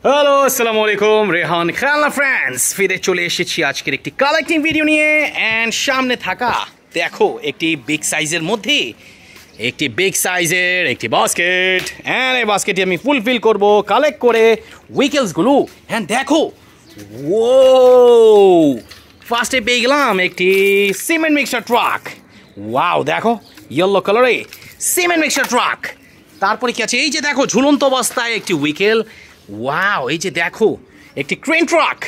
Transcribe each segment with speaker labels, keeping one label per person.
Speaker 1: Hello আসসালামু আলাইকুম রেহান খেলনা ফ্রেন্ডস ফিরে চলে এসেছি আজকের একটি কালেক্টিং ভিডিও নিয়ে অ্যান্ড সামনে থাকা দেখো একটি বিগ সাইজের মধ্যে একটি বাস্কেট অ্যান্ড এই বাস্কেটটি আমি ফুলফিল করব কালেক্ট করে উইকেলসগুলো অ্যান্ড দেখো ও ফার্স্টে পেয়ে গেলাম একটি সিমেন্ট মিক্সার ট্রাক ওয়াও দেখো ইয়েলো কালারে সিমেন্ট মিক্সার ট্রাক তারপরে কি আছে এই যে দেখো ঝুলন্ত অবস্থায় একটি উইকেল ওয়াও এই যে দেখো একটি ক্রেন ট্রাক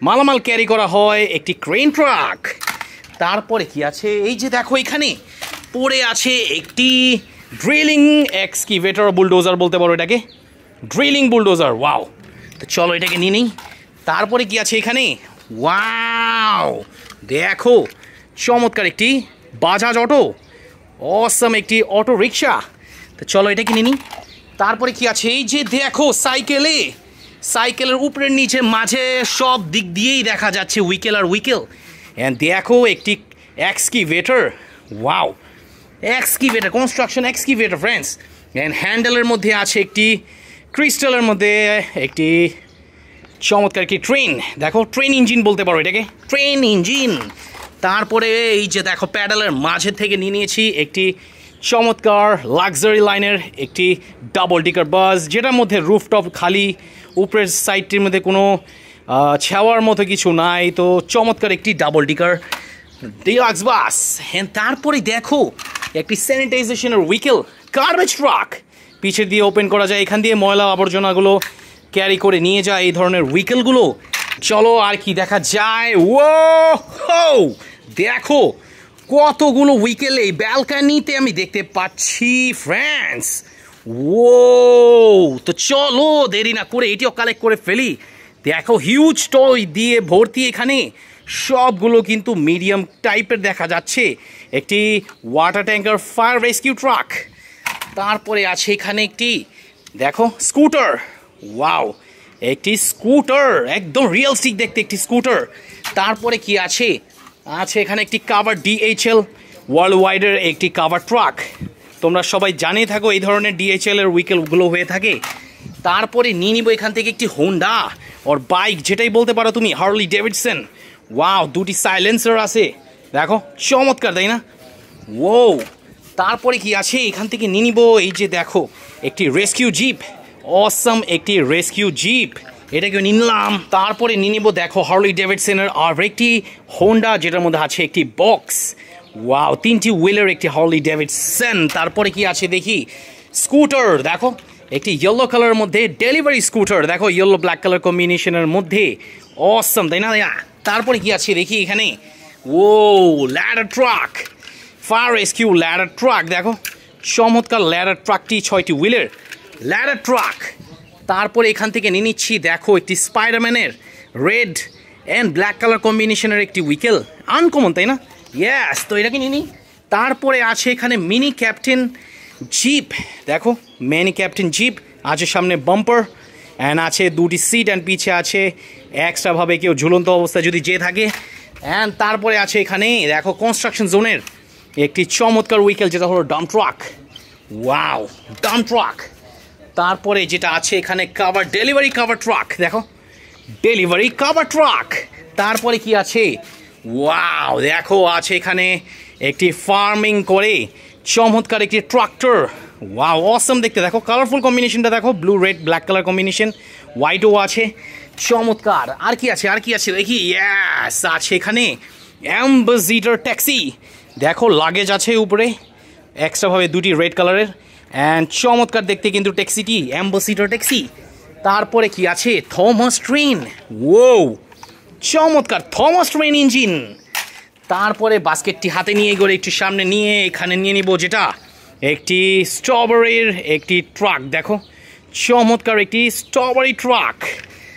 Speaker 1: মালামাল ক্যারি করা হয় একটি ক্রেন ট্রাক তারপরে কি আছে এই যে দেখো এখানে পড়ে আছে একটি ড্রিলিং এক্সকিভেটর বুলডোজার বলতে পারো এটাকে ড্রিলিং বুলডোজার ওয়াও তো চলো এটাকে নিয়ে নিই তারপরে কি আছে এখানে ওয়াও দেখো চমৎকার একটি বাজাজ অটো অসম একটি অটো রিক্সা তো চলো এটাকে নিয়ে নিই তারপরে কি আছে এই যে দেখো সাইকেলের উপরের নিচে মাঝে সব দিক দিয়েই দেখা যাচ্ছে উইকেল আর উইকেল অ্যান্ড দেখো একটি excavator wow excavator construction excavator friends and হ্যান্ডেলের মধ্যে আছে একটি ক্রিস্টালের মধ্যে একটি চমৎকার একটি ট্রেন দেখো ট্রেন ইঞ্জিন বলতে পারো এটাকে ট্রেন ইঞ্জিন তারপরে এই যে দেখো প্যাডেলের মাঝে থেকে নিয়ে নিয়েছি একটি চমৎকার লাক্সারি লাইনের একটি ডাবল ডিকার বাস যেটার মধ্যে রুফটপ খালি উপরের সাইডটির মধ্যে কোনো ছাওয়ার মতো কিছু নাই তো চমৎকার একটি ডাবল ডিকার ডিলাক্স বাস হ্যাঁ তারপরে দেখো একটি স্যানিটাইজেশনের উইকেল গার্বেজ ট্রাক পিছের দিয়ে ওপেন করা যায় এখান দিয়ে ময়লা আবর্জনাগুলো ক্যারি করে নিয়ে যায় এই ধরনের উইকেলগুলো চলো আর কি দেখা যায় ও হো দেখো কতগুলো উইকেল এই ব্যালকানিতে আমি দেখতে পাচ্ছি ফ্রেন্ডস ও তো চলো দেরি না করে এটিও কালেক্ট করে ফেলি দেখো হিউজ টয় দিয়ে ভর্তি এখানে সবগুলো কিন্তু মিডিয়াম টাইপের দেখা যাচ্ছে একটি water tanker fire rescue truck তারপরে আছে এখানে একটি দেখো স্কুটার ওয়াও একটি স্কুটার একদম রিয়েলিস্টিক দেখতে একটি স্কুটার তারপরে কি আছে এখানে একটি কাভার ডিএইচএল ওয়ার্ল্ড ওয়াইডের একটি কাভার ট্রাক তোমরা সবাই জানিয়ে থাকো এই ধরনের ডিএইচএল এর উইকেলগুলো হয়ে থাকে তারপরে নিয়ে নিব এখান থেকে একটি হোন্ডা ওর বাইক যেটাই বলতে পারো তুমি হার্লি ডেভিডসন ওয়াও দুটি সাইলেন্সার আছে দেখো চমৎকার তাই না ও তারপরে কি আছে এখান থেকে নিয়ে নিব এই যে দেখো একটি রেস্কিউ জিপ অসম একটি রেস্কিউ জিপ এটাকে নিলাম তারপরে নিয়ে নিব দেখো হার্লি ডেভিডসনের আর একটি হোন্ডা যেটার মধ্যে আছে একটি বক্স ওয়াও তিনটি হুইলের একটি হার্লি ডেভিডসন তারপরে কি আছে দেখি স্কুটার দেখো একটি ইয়েলো কালারের মধ্যে ডেলিভারি স্কুটার দেখো ইয়েলো ব্ল্যাক কালার কম্বিনেশনের মধ্যে অসম তাই না তারপরে কি আছে দেখি এখানে ও ladder truck fire rescue ladder truck দেখো চমৎকার ল্যাডার ট্রাকটি 6টি হুইলের ল্যাডার ট্রাক তারপরে এখান থেকে নিয়ে নিচ্ছি দেখো একটি স্পাইডারম্যানের রেড অ্যান্ড ব্ল্যাক কালার কম্বিনেশনের একটি উইকেল আনকমন তাই না ইয়েস তো এটাকে নিয়ে নিই তারপরে আছে এখানে মিনি ক্যাপ্টেন জিপ দেখো মিনি ক্যাপ্টেন জিপ আছে সামনে বাম্পার অ্যান্ড আছে দুটি সিট অ্যান্ড পিছে আছে এক্সট্রাভাবে কেউ ঝুলন্ত অবস্থায় যদি যেয়ে থাকে অ্যান্ড তারপরে আছে এখানে দেখো কনস্ট্রাকশন জোনের একটি চমৎকার উইকেল যেটা হলো dump truck wow dump truck তারপরে যেটা আছে এখানে ডেলিভারি কাভার ট্রাক দেখো ডেলিভারি কাভার ট্রাক তারপরে কি আছে ওয়াও দেখো আছে এখানে একটি ফার্মিং করে চমৎকার একটি ট্রাক্টর ওয়াও অসম দেখতে দেখো কালারফুল কম্বিনেশনটা দেখো blue red black colour combination হোয়াইটও আছে চমৎকার আর কি আছে দেখি ইয়াস আছে এখানে অ্যাম্বাসিডার ট্যাক্সি দেখো লাগেজ আছে উপরে এক্সট্রাভাবে দুটি রেড কালারের অ্যান্ড চমৎকার দেখতে কিন্তু ট্যাক্সিটি অ্যাম্বাসিডার ট্যাক্সি তারপরে কি আছে থমাস ট্রেন ও চমৎকার থমাস ট্রেন ইঞ্জিন তারপরে বাস্কেটটি হাতে নিয়ে গেলে একটু সামনে নিয়ে এখানে নিয়ে নিব যেটা একটি স্ট্রবেরির একটি ট্রাক দেখো চমৎকার একটি স্ট্রবেরি ট্রাক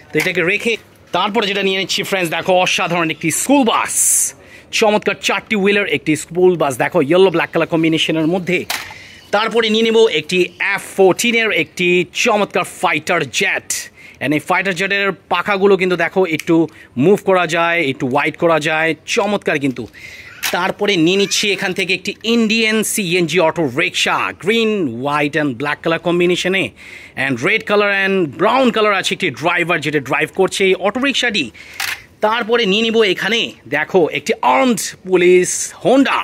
Speaker 1: তো এটাকে রেখে তারপরে যেটা নিয়ে নিচ্ছি ফ্রেন্ডস দেখো অসাধারণ একটি স্কুল বাস চমৎকার 4টি হুইলের একটি স্কুল বাস দেখো ইয়েলো ব্ল্যাক কালার কম্বিনেশনের মধ্যে তারপরে নিয়ে নেব একটি F-14 একটি চমৎকার ফাইটার জেট এন্ড এই ফাইটার জেটের পাখাগুলো কিন্তু দেখো একটু মুভ করা যায় একটু ওয়াইড করা যায় চমৎকার কিন্তু তারপরে নিয়ে নিচ্ছি এখান থেকে একটি Indian CNG auto rickshaw, green white and black colour কম্বিনেশনে, and red colour and brown colour আছে একটি ড্রাইভার যেটা ড্রাইভ করছে এই অটো রিক্সাটি। তারপরে নিয়ে নিব এখানে দেখো একটি আর্মড পুলিশ হোন্ডা।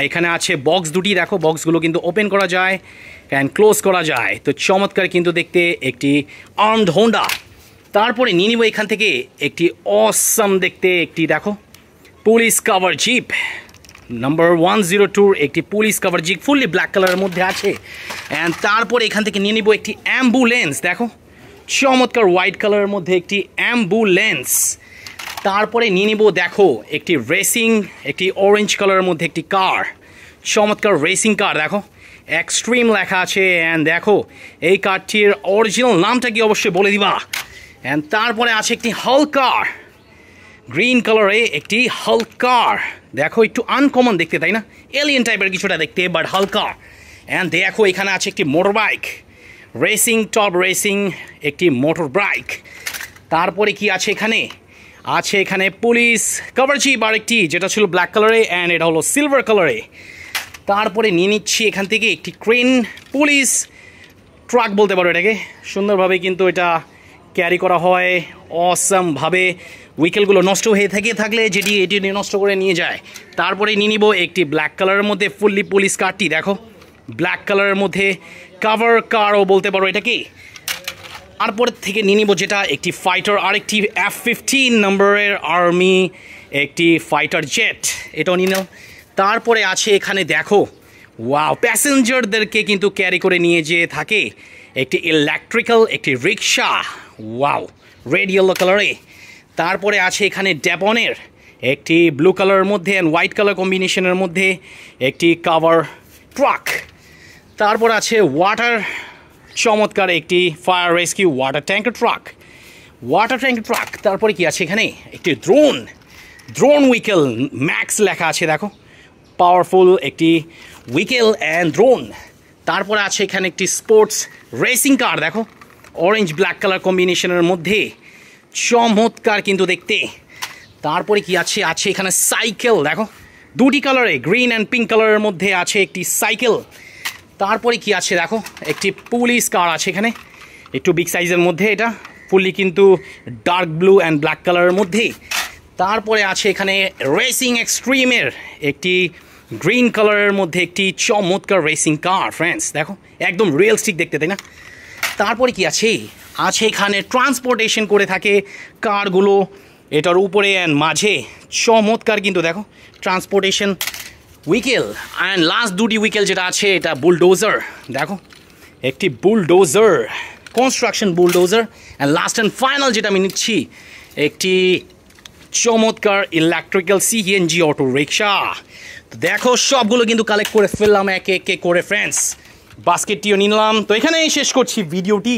Speaker 1: এখানে আছে বক্স দুটি, দেখো বক্সগুলো কিন্তু ওপেন করা যায় অ্যান্ড ক্লোজ করা যায়, তো চমৎকার কিন্তু দেখতে একটি আর্মড হোন্ডা। তারপরে নিয়ে নিব এখান থেকে একটি অসাম দেখতে একটি দেখো পুলিশ কাভার জিপ নাম্বার 102 একটি police cover jeep fully black কালারের মধ্যে আছে। অ্যান্ড তারপরে এখান থেকে নিয়ে নিব একটি অ্যাম্বুলেন্স, দেখো চমৎকার হোয়াইট কালারের মধ্যে একটি অ্যাম্বুলেন্স। তারপরে নিয়ে নিব দেখো একটি রেসিং, একটি অরেঞ্জ কালারের মধ্যে একটি কার, চমৎকার রেসিং কার, দেখো এক্সট্রিম লেখা আছে। অ্যান্ড দেখো এই কারটির অরিজিনাল নামটা কি অবশ্যই বলে দিবা। অ্যান্ড তারপরে আছে একটি হালকার, গ্রিন কালারে একটি হালকার, দেখো একটু আনকমন দেখতে তাই না, এলিয়েন টাইপের কিছুটা দেখতে বাট হালকা। অ্যান্ড দেখো এখানে আছে একটি motor bike, racing top racing একটি মোটর বাইক। তারপরে কি আছে এখানে, আছে এখানে পুলিশ কভার জিপ আর একটি যেটা ছিল ব্ল্যাক কালারে অ্যান্ড এটা হলো সিলভার কালারে। তারপরে নিয়ে নিচ্ছি এখান থেকে একটি ক্রেন পুলিশ ট্রাক বলতে পারো এটাকে, সুন্দরভাবে কিন্তু এটা ক্যারি করা হয় অসামভাবে, উইকেলগুলো নষ্ট হয়ে থাকলে যেটি এটি নষ্ট করে নিয়ে যায়। তারপরে নিয়ে নিব একটি ব্ল্যাক কালারের মধ্যে ফুললি পুলিশ কারটি, দেখো ব্ল্যাক কালারের মধ্যে কাভার কারও বলতে পারো এটাকে। তারপরে থেকে নিয়ে নিব যেটা একটি ফাইটার, আরেকটি F-15 নম্বরের আর্মি একটি ফাইটার জেট, এটাও নিয়ে নাও। তারপরে আছে এখানে দেখো ওয়াও প্যাসেঞ্জারদেরকে কিন্তু ক্যারি করে নিয়ে যেয়ে থাকে একটি ইলেকট্রিক্যাল একটি রিক্সা, ওয়াও রেড ইয়েলো কালারে। তারপরে আছে এখানে ড্যাবনের একটি ব্লু কালারের মধ্যে অ্যান্ড হোয়াইট কালার কম্বিনেশনের মধ্যে একটি কাভার ট্রাক। তারপর আছে ওয়াটার, চমৎকার একটি fire rescue water tanker truck. তারপরে কি আছে এখানে একটি ড্রোন উইকেল, ম্যাক্স লেখা আছে, দেখো পাওয়ারফুল একটি উইকেল অ্যান্ড ড্রোন। তারপরে আছে এখানে একটি স্পোর্টস রেসিং কার, দেখো অরেঞ্জ ব্ল্যাক কালার কম্বিনেশনের মধ্যে চমৎকার কিন্তু দেখতে। তারপরে কি আছে, আছে এখানে সাইকেল, দেখো দুটি কালারে গ্রিন অ্যান্ড পিঙ্ক কালারের মধ্যে আছে একটি সাইকেল। তারপরে কি আছে দেখো একটি পুলিশ কার আছে এখানে, একটু বিগ সাইজের মধ্যে, এটা ফুললি কিন্তু ডার্ক ব্লু অ্যান্ড ব্ল্যাক কালারের মধ্যে। তারপরে আছে এখানে রেসিং এক্সট্রিমের একটি গ্রিন কালারের মধ্যে একটি চমৎকার রেসিং কার ফ্রেন্ডস, দেখো একদম রিয়েলিস্টিক দেখতে তাই না। তারপরে কি আছে, আছে এখানে ট্রান্সপোর্টেশন করে থাকে কারগুলো এটার উপরে অ্যান্ড মাঝে, চমৎকার কিন্তু দেখো ট্রান্সপোর্টেশন উইকেল। অ্যান্ড লাস্ট দুটি উইকেল যেটা আছে এটা বুলডোজার, দেখো একটি bulldozer, construction bulldozer. And last and final যেটা আমি নিচ্ছি একটি চমৎকার ইলেকট্রিক্যাল সিএনজি অটো রিক্সা। তো দেখো সবগুলো কিন্তু কালেক্ট করে ফেললাম একে একে করে ফ্রেন্ডস, বাস্কেটটিও নিলাম। তো এখানেই শেষ করছি ভিডিওটি,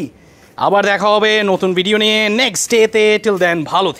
Speaker 1: আবার দেখা হবে নতুন ভিডিও নিয়ে নেক্সট ডেতে। টিল দেন ভালো থেকে।